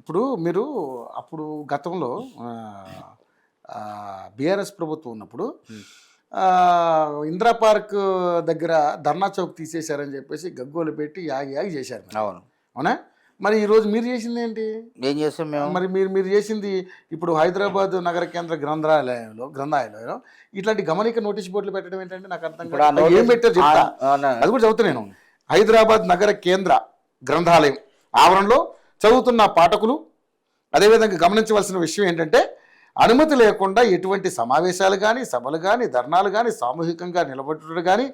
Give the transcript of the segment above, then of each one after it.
ఇప్పుడు మీరు అప్పుడు గతంలో ఆహ్, బీఆర్ఎస్ ప్రభుత్వం ఉన్నప్పుడు ఇందిరా పార్క్ దగ్గర ధర్నా చౌక్ తీసేశారని చెప్పేసి గగ్గోలు పెట్టి యాగి యాగి చేశారు మీరు. అవును. అవునా? మరి ఈరోజు మీరు చేసింది ఏంటి? ఏం చేస్తాం మేము? మరి మీరు మీరు చేసింది ఇప్పుడు హైదరాబాద్ నగర కేంద్ర గ్రంథాలయంలో ఇట్లాంటి గమనిక నోటీస్ బోర్డులు పెట్టడం ఏంటంటే నాకు అర్థం ఇప్పుడు ఆ కాదు. ఏం నోటీస్ పెట్టారు చెప్తా. అది కూడా చదువుతా నేను. హైదరాబాద్ నగర కేంద్ర గ్రంథాలయం ఆవరణలో చదువుతున్న పాఠకులు అదేవిధంగా గమనించవలసిన విషయం ఏంటంటే అనుమతి లేకుండా ఎటువంటి సమావేశాలు కానీ సభలు కానీ ధర్నాలు కానీ సామూహికంగా నిలబెట్టడం కానీ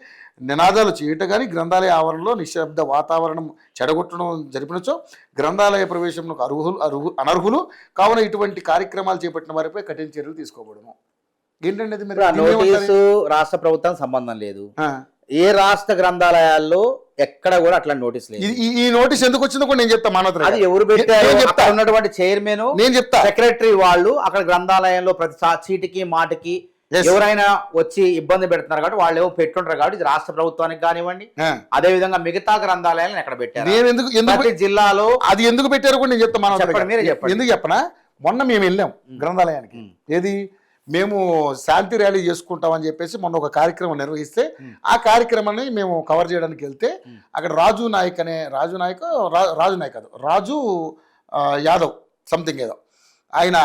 నినాదాలు చేయటం కానీ గ్రంథాలయ ఆవరణలో నిశ్శబ్ద వాతావరణం చెడగొట్టడం జరిపినచో గ్రంథాలయ ప్రవేశంకు అనర్హులు కావున ఇటువంటి కార్యక్రమాలు చేపట్టిన వారిపై కఠిన చర్యలు తీసుకోబడము. ఏంటంటే అది ఇప్పుడు ఆ నోటీసు రాష్ట్ర ప్రభుత్వం సంబంధం లేదు. ఏ రాష్ట్ర గ్రంథాలయాల్లో ఎక్కడ కూడా అట్లా నోటీస్ లేదు. ఈ నోటీస్ ఎందుకు వచ్చిందో కూడా నేను చెప్తా. మానవ అది ఎవరు పెట్టారు? అక్కడ ఉన్నటువంటి చైర్మన్, నేను చెప్తా, సెక్రటరీ వాళ్ళు అక్కడ గ్రంథాలయంలో ప్రతి చీటికి మాటికి ఎవరైనా వచ్చి ఇబ్బంది పెడుతున్నారు కాబట్టి వాళ్ళు ఏవో పెట్టుంటారు కాబట్టి ఇది రాష్ట్ర ప్రభుత్వానికి కానివ్వండి, అదే విధంగా మిగతా గ్రంథాలయాలను ఎక్కడ పెట్టారు, ప్రతి జిల్లాలో అది ఎందుకు పెట్టారు కూడా నేను చెప్తా. మానవ మీరే చెప్పండి. ఎందుకు చెప్పనా? మొన్న మేము వెళ్ళాం గ్రంథాలయానికి. ఏది మేము శాంతి ర్యాలీ చేసుకుంటామని చెప్పేసి మొన్న ఒక కార్యక్రమం నిర్వహిస్తే ఆ కార్యక్రమాన్ని మేము కవర్ చేయడానికి వెళ్తే అక్కడ రాజు నాయక్ కాదు, రాజు యాదవ్ సంథింగ్ ఏదో ఆయన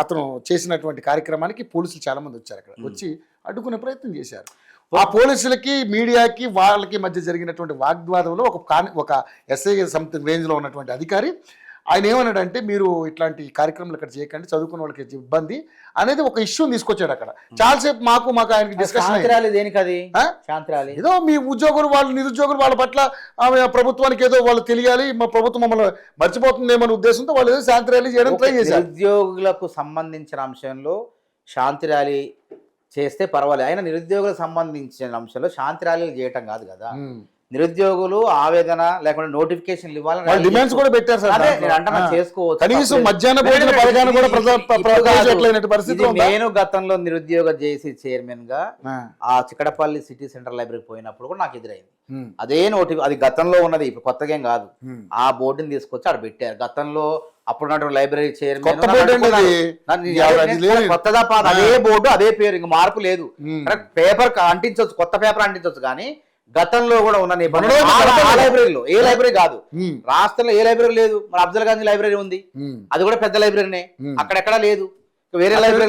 అతను చేసినటువంటి కార్యక్రమానికి పోలీసులు చాలా మంది వచ్చారు. అక్కడ వచ్చి అడ్డుకునే ప్రయత్నం చేశారు. ఆ పోలీసులకి మీడియాకి వాళ్ళకి మధ్య జరిగినటువంటి వాగ్వాదంలో ఒక ఎస్ఐ సంథింగ్ రేంజ్లో ఉన్నటువంటి అధికారి ఆయన ఏమన్నాడంటే మీరు ఇట్లాంటి కార్యక్రమాలు ఇక్కడ చేయకండి, చదువుకున్న వాళ్ళకి ఇబ్బంది అనేది ఒక ఇష్యూని తీసుకొచ్చాడు. అక్కడ చాలాసేపు మాకు ఆయనకి డిస్కషన్ ఏదో మీ ఉద్యోగులు వాళ్ళు నిరుద్యోగులు వాళ్ళ పట్ల ప్రభుత్వానికి ఏదో వాళ్ళు తెలియాలి, మా ప్రభుత్వం మమ్మల్ని మర్చిపోతుందేమో ఉద్దేశంతో వాళ్ళు ఏదో శాంతి ర్యాలీ చేయడం ట్రై చేశారు. నిరుద్యోగులకు సంబంధించిన అంశంలో శాంతి ర్యాలీ చేస్తే పర్వాలేదు. అయినా నిరుద్యోగులకు సంబంధించిన అంశంలో శాంతి ర్యాలీలు చేయటం కాదు కదా. నిరుద్యోగులు ఆవేదన లేకుండా నోటిఫికేషన్లు ఇవ్వాలని డిమాండ్స్ కూడా పెట్టారు సార్. నేను గతంలో నిరుద్యోగ జేసీ చైర్మన్ గా ఆ చిక్కడపల్లి సిటీ సెంటర్ లైబ్రరీకి పోయినప్పుడు కూడా నాకు ఎదురైంది అదే అది గతంలో ఉన్నది, ఇప్పుడు కొత్తగా ఏం కాదు. ఆ బోర్డుని తీసుకొచ్చి అక్కడ పెట్టారు. గతంలో అప్పుడున్నటువంటి లైబ్రరీ చైర్మన్ కొత్తదా పాత అదే బోర్డు అదే పేరు, ఇంక మార్పు లేదు. పేపర్ అంటించవచ్చు, కొత్త పేపర్ అంటించవచ్చు, కానీ గతంలో కూడా ఉన్న లైబ్రరీలో ఏ లైబ్రరీ కాదు, రాష్ట్రంలో ఏ లైబ్రరీ లేదు. మరి అఫ్జల్ గాంధీ లైబ్రరీ ఉంది, అది కూడా పెద్ద లైబ్రరీనే, అక్కడెక్కడా లేదు. వేరే లైబ్రరీ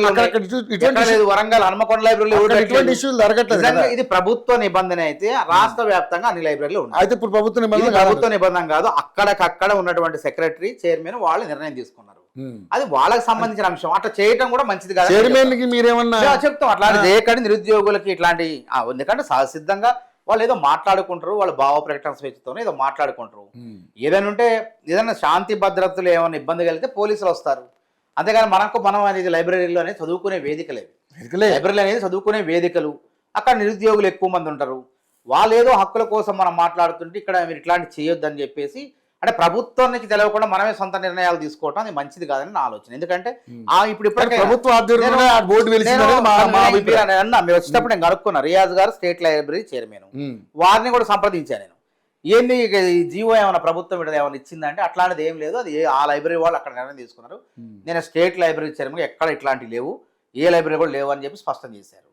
లేదు, వరంగల్ హనుమకొండ లైబ్రరీలో. ఇది ప్రభుత్వ నిబంధన అయితే రాష్ట్ర వ్యాప్తంగా అన్ని లైబ్రరీలు ఉన్నాయి. అయితే ఇప్పుడు ప్రభుత్వ నిబంధన కాదు, అక్కడక్కడ ఉన్నటువంటి సెక్రటరీ చైర్మన్ వాళ్ళు నిర్ణయం తీసుకున్నారు. అది వాళ్ళకి సంబంధించిన అంశం. అట్లా చేయటం కూడా మంచిది కాదు. చెప్తాం అట్లా చేయకండి నిరుద్యోగులకి ఇట్లాంటి, ఎందుకంటే సహసిద్ధంగా వాళ్ళు ఏదో మాట్లాడుకుంటారు, వాళ్ళ భావ ప్రకటన స్వేచ్ఛతోనే ఏదో మాట్లాడుకుంటారు. ఏదైనా ఉంటే ఏదైనా శాంతి భద్రతలు ఏమైనా ఇబ్బంది కలిగితే పోలీసులు వస్తారు. అంతేగాని మనం అనేది లైబ్రరీలో అనేది చదువుకునే వేదికలు, లైబ్రరీలు అనేది చదువుకునే వేదికలు. అక్కడ నిరుద్యోగులు ఎక్కువ మంది ఉంటారు. వాళ్ళు ఏదో హక్కుల కోసం మనం మాట్లాడుతుంటే ఇక్కడ మీరు ఇట్లాంటి చేయొద్దని చెప్పేసి, అంటే ప్రభుత్వానికి తెలియకుండా మనమే సొంత నిర్ణయాలు తీసుకోవటం అది మంచిది కాదని నా ఆలోచన. ఎందుకంటే ఇప్పుడు మీరు వచ్చేటప్పుడు నేను కనుక్కున్నా, రియాజ్ గారు స్టేట్ లైబ్రరీ చైర్మన్, వారిని కూడా సంప్రదించాను నేను. ఏంది ఈ జీవో ఏమైనా ప్రభుత్వం ఇక్కడ ఏమైనా ఇచ్చిందంటే అట్లాంటిది ఏం లేదు, అది ఆ లైబ్రరీ వాళ్ళు అక్కడ నిర్ణయం తీసుకున్నారు. నేను స్టేట్ లైబ్రరీ చైర్మన్ ఎక్కడ ఇట్లాంటివి లేవు, ఏ లైబ్రరీ కూడా లేవు అని చెప్పి స్పష్టం చేశారు.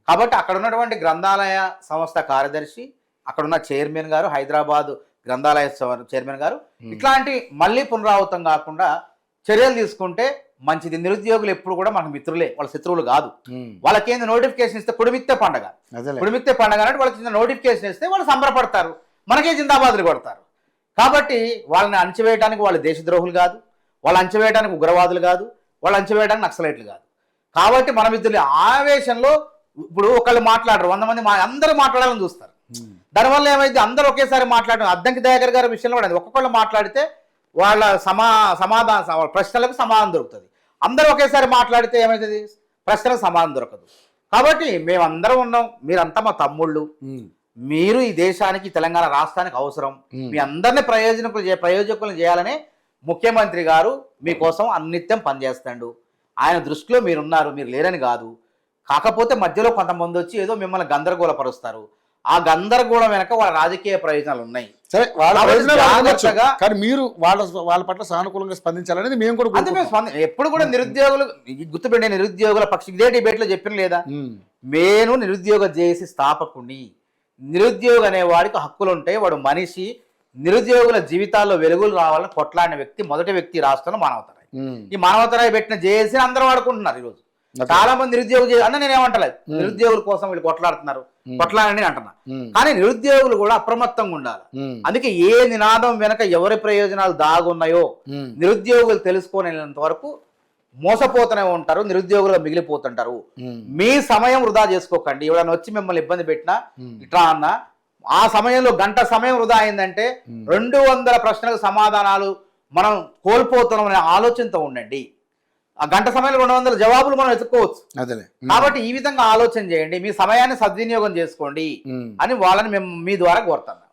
కాబట్టి అక్కడ ఉన్నటువంటి గ్రంథాలయ సంస్థ కార్యదర్శి, అక్కడున్న చైర్మన్ గారు, హైదరాబాద్ గ్రంథాలయ చైర్మన్ గారు ఇట్లాంటి మళ్ళీ పునరావృతం కాకుండా చర్యలు తీసుకుంటే మంచిది. నిరుద్యోగులు ఎప్పుడు కూడా మనకు మిత్రులే, వాళ్ళ శత్రువులు కాదు. వాళ్ళకి ఏంది నోటిఫికేషన్ ఇస్తే కుడిమిత్తే పండగ అంటే వాళ్ళకి నోటిఫికేషన్ ఇస్తే వాళ్ళు సంబరపడతారు, మనకే జిందాబాదులు కొడతారు. కాబట్టి వాళ్ళని అణచివేయడానికి వాళ్ళు దేశద్రోహులు కాదు, వాళ్ళు అణచివేయడానికి ఉగ్రవాదులు కాదు, వాళ్ళు అణచివేయడానికి నక్సలైట్లు కాదు. కాబట్టి మన మిత్రులు ఆవేశంలో ఇప్పుడు ఒకళ్ళు మాట్లాడరు, 100 మంది అందరూ మాట్లాడాలని చూస్తారు. దానివల్ల ఏమైంది, అందరూ ఒకేసారి మాట్లాడడం. అద్దంకి దయాకర్ గారి విషయంలో కూడా ఒక్కొక్కళ్ళు మాట్లాడితే వాళ్ళ సమాధాన ప్రశ్నలకు సమాధానం దొరుకుతుంది. అందరూ ఒకేసారి మాట్లాడితే ఏమవుతుంది, ప్రశ్నలకు సమాధానం దొరకదు. కాబట్టి మేమందరం ఉన్నాం, మీరంతా మా తమ్ముళ్ళు, మీరు ఈ దేశానికి తెలంగాణ రాష్ట్రానికి అవసరం, మీ అందరినీ ప్రయోజకులను చేయాలనే ముఖ్యమంత్రి గారు మీకోసం అన్నిత్యం పనిచేస్తాడు. ఆయన దృష్టిలో మీరున్నారు, మీరు లేరని కాదు. కాకపోతే మధ్యలో కొంతమంది వచ్చి ఏదో మిమ్మల్ని గందరగోళపరుస్తారు. ఆ గందరగోళం వెనక వాళ్ళ రాజకీయ ప్రయోజనాలు ఉన్నాయి. సరే వాళ్ళ కాబట్టి ప్రయోజనాలు ఉండొచ్చు. జాగ్రత్తగా కానీ మీరు వాళ్ళ పట్ల సానుకూలంగా స్పందించాలనేది మేము కూడా అంటే మేము ఎప్పుడు కూడా నిరుద్యోగులు గుర్తుపెట్టే నిరుద్యోగుల పక్షి ఇదే డిబేట్ లో చెప్పిన లేదా, నేను నిరుద్యోగ జేఏసీ స్థాపకుని. నిరుద్యోగ అనే వాడికి హక్కులు ఉంటాయి, వాడు మనిషి. నిరుద్యోగుల జీవితాల్లో వెలుగులు రావాలని కొట్లాడిన వ్యక్తి మొదటి వ్యక్తి రాష్ట్రంలో మానవతరాయ్. ఈ మానవతరాయ్ పెట్టిన జేఏసీ అందరూ వాడుకుంటున్నారు ఈరోజు. చాలా మంది నిరుద్యోగ అన్న నేనేమంటలేదు, నిరుద్యోగుల కోసం వీళ్ళు కొట్లాడుతున్నారు, కొట్లాడని అంటున్నా. కానీ నిరుద్యోగులు కూడా అప్రమత్తంగా ఉండాలి. అందుకే ఏ నినాదం వెనక ఎవరి ప్రయోజనాలు దాగున్నాయో నిరుద్యోగులు తెలుసుకోలేనంత వరకు మోసపోతూనే ఉంటారు, నిరుద్యోగులుగా మిగిలిపోతుంటారు. మీ సమయం వృధా చేసుకోకండి. ఎవరైనా వచ్చి మిమ్మల్ని ఇబ్బంది పెట్టినా ఇట్లా అన్నా ఆ సమయంలో గంట సమయం వృధా అయిందంటే 200 ప్రశ్నలకు సమాధానాలు మనం కోల్పోతున్నాం అనే ఆలోచనతో ఉండండి. ఆ గంట సమయంలో 200 జవాబులు మనం వెతుక్కోవచ్చు. కాబట్టి ఈ విధంగా ఆలోచన చేయండి, మీ సమయాన్ని సద్వినియోగం చేసుకోండి అని వాళ్ళని మేము మీ ద్వారా కోరుతాను.